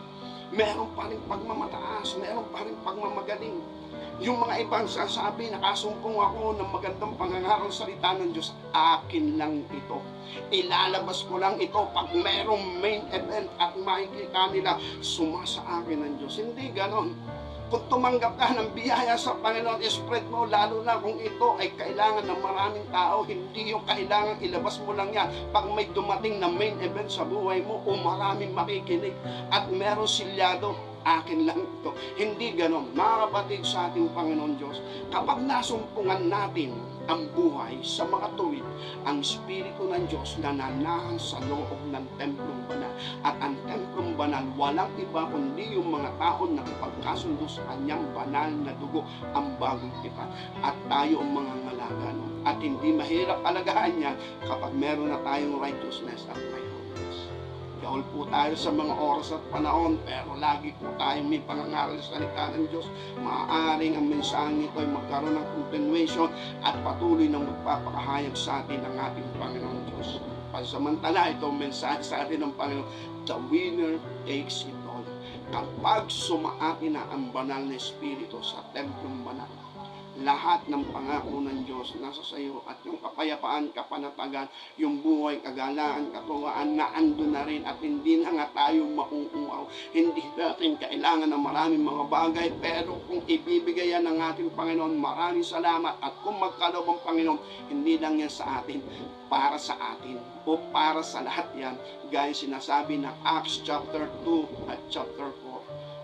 meron pa rin pagmamataas, meron pa rin pagmamagaling. Yung mga ibang sasabi, nakasumpong ako ng magandang pangangaral salita ng Diyos, akin lang ito. Ilalabas ko lang ito pag merong main event at makikita nila, sumasa akin ng Diyos. Hindi ganon. Kung tumanggap ka ng biyaya sa Panginoon, spread mo, lalo na kung ito ay kailangan ng maraming tao, hindi yung kailangan ilabas mo lang yan pag may dumating na main event sa buhay mo o maraming makikinig at meron silyado, akin lang ito. Hindi ganon. Mga kapatid sa ating Panginoon Diyos, kapag nasumpungan natin ang buhay sa mga tuwid, ang Espiritu ng Diyos nananahan sa loob ng templong banal. At ang templong banal, walang iba kundi yung mga taon na ipagkasundo sa kanyang banal na dugo, ang bagong tipan. At tayo ang mga ngalaga nun. At hindi mahirap alagaan niya kapag meron na tayong righteousness at may holiness. Gawal po tayo sa mga oras at panahon, pero lagi po tayong may pangangaral sa salita ng Diyos. Maaaring ang mensahe nito ay magkaroon ng continuation at patuloy na magpapakahayag sa atin ng ating Panginoon Diyos. Pansamantala, ito ang mensahe sa atin ng Panginoon, the winner takes it all. Kapag sumaati na ang banal na Espiritu sa templong banal, lahat ng pangako ng Diyos nasa sa iyo at yung kapayapaan, kapanatagan, yung buhay, kagalaan, katuwaan na andun na rin at hindi na nga tayo mauuaw. Hindi natin kailangan ng maraming mga bagay, pero kung ibibigay yan ng ating Panginoon, maraming salamat. At kung magkaloob ang Panginoon, hindi lang yan sa atin, para sa atin o para sa lahat yan. Gaya sinasabi ng Acts chapter 2 at chapter 4.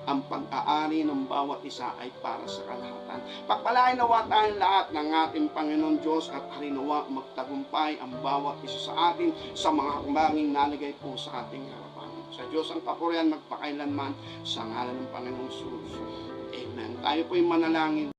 Ang pag-aari ng bawat isa ay para sa kalahatan. Pagpalain nawa tayong lahat ng ating Panginoon Diyos at harinawa magtagumpay ang bawat isa sa atin sa mga hakbanging nalagay po sa ating harapan. Sa Diyos ang papurihan magpakailanman sa ngalan ng Panginoong Jesus. Amen. Tayo po'y manalangin.